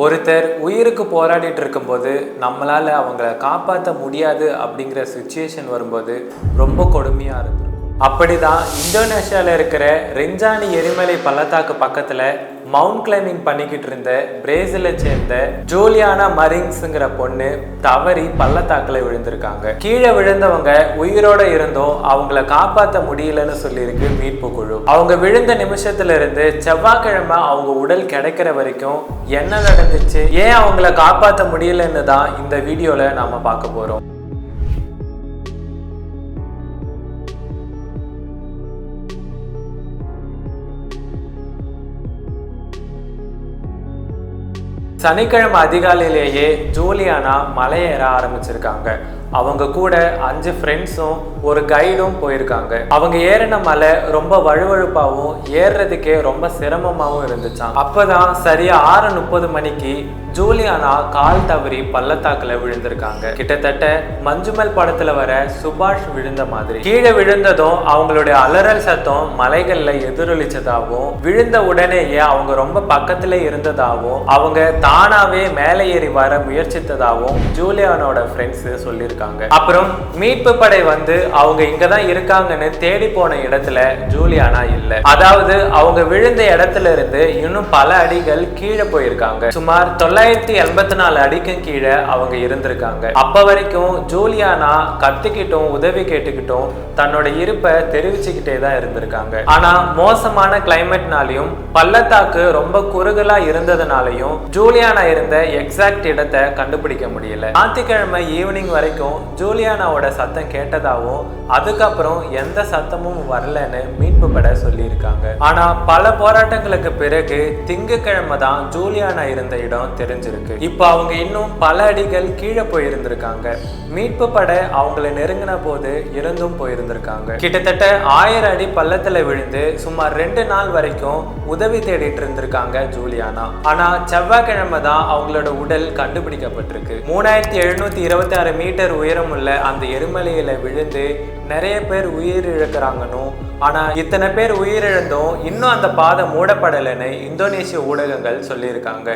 ஒருத்தர் உயிருக்கு போராடிட்டு இருக்கும்போது நம்மளால் அவங்கள காப்பாற்ற முடியாது அப்படிங்கிற சுச்சுவேஷன் வரும்போது ரொம்ப கொடுமையாக இருந்திருக்கும். அப்படிதான் இந்தோனேஷியாவில் இருக்கிற ரெஞ்சானி எரிமலை பள்ளத்தாக்கு பக்கத்தில் மவுண்ட் கிளைம்பிங் பண்ணிக்கிட்டு இருந்த பிரேசிலை சேர்ந்த ஜூலியானா மரிங்ஸ்ங்கிற பொண்ணு தவறி பள்ளத்தாக்குல விழுந்திருக்காங்க. கீழே விழுந்தவங்க உயிரோட இருந்தும் அவங்கள காப்பாற்ற முடியலன்னு சொல்லியிருக்கு மீட்பு குழு. அவங்க விழுந்த நிமிஷத்துல இருந்து செவ்வாய்க்கிழமை அவங்க உடல் கிடைக்கிற வரைக்கும் என்ன நடந்துச்சு, ஏன் அவங்கள காப்பாற்ற முடியலன்னு தான் இந்த வீடியோல நாம பார்க்க போறோம். சனிக்கிழமை அதிகாலையிலேயே ஜூலியானா மலையேற ஆரம்பிச்சிருக்காங்க. அவங்க கூட 5 ஃப்ரெண்ட்ஸும் ஒரு கைடும் போயிருக்காங்க. அவங்க ஏறின மலை ரொம்ப வழுவழுப்பாகவும் ஏறுறதுக்கே ரொம்ப சிரமமாகவும் இருந்துச்சான். அப்பதான் சரியா 6:30 மணிக்கு ஜூலியானா கால் தவறி பள்ளத்தாக்குல விழுந்திருக்காங்க. கிட்டத்தட்ட மஞ்சுமல் படத்துல வர சுபாஷ் விழுந்த மாதிரி. கீழே விழுந்ததும் அவங்களுடைய அலறல் சத்தம் மலைகள்ல எதிரொலிச்சதாகவும் விழுந்த உடனேயே அவங்க ரொம்ப பக்கத்துல இருந்ததாகவும் அவங்க தானாவே மேலே ஏறி வர முயற்சித்ததாகவும் ஜூலியானோட ஃப்ரெண்ட்ஸ் சொல்லியிருக்காங்க. அப்புறம் மீட்பு படை வந்து அவங்க இங்கதான் இருக்காங்கன்னு தேடி போன இடத்துல ஜூலியானா இல்ல. அதாவது அவங்க விழுந்த இடத்துல இருந்து இன்னும் பல அடிகள் கீழே போயிருக்காங்க. சுமார் 984 அடிக்கும் கீழே அவங்க இருந்திருக்காங்க. அப்ப வரைக்கும் ஜூலியானா கத்திக்கிட்டும் உதவி கேட்டுக்கிட்டும் தன்னோட இருப்பை தெரிவிச்சுக்கிட்டே தான் இருந்திருக்காங்க. ஆனா மோசமான கிளைமேட்னாலையும் பள்ளத்தாக்கு ரொம்ப குறுகலா இருந்ததுனாலையும் ஜூலியானா இருந்த எக்ஸாக்ட் இடத்தை கண்டுபிடிக்க முடியல. ஞாயிற்றுக்கிழமை ஈவினிங் வரைக்கும் ஜூலியானாவோட சத்தம் கேட்டதாகவும் அதுக்கப்புறம் எந்த சத்தமும் வரலன்னு மீட்பு பட சொல்லியிருக்காங்க. ஆனா பல போராட்டங்களுக்கு பிறகு திங்கட்கிழமை தான் ஜூலியானா இருந்த இடம் தெரிஞ்சிருக்கு. இப்போ அவங்க இன்னும் பல அடிகள் கீழே போயிருந்திருக்காங்க. மீட்பு பட அவங்களை நெருங்கின போது இறந்தும் போயிருந்திருக்காங்க. கிட்டத்தட்ட 1000 அடி பள்ளத்துல விழுந்து சுமார் 2 நாள் வரைக்கும் உதவி தேடிட்டு இருந்திருக்காங்க ஜூலியானா. ஆனா செவ்வாய்க்கிழமை தான் அவங்களோட உடல் கண்டுபிடிக்கப்பட்டிருக்கு. 3726 மீட்டர் உயரம் உள்ள அந்த எரிமலையில விழுந்து நிறைய பேர் உயிர் இழக்கிறாங்கன்னு, ஆனா இத்தனை பேர் உயிரிழந்தும் இன்னும் அந்த பாதை மூடப்படலைன்னு இந்தோனேஷிய ஊடகங்கள் சொல்லியிருக்காங்க.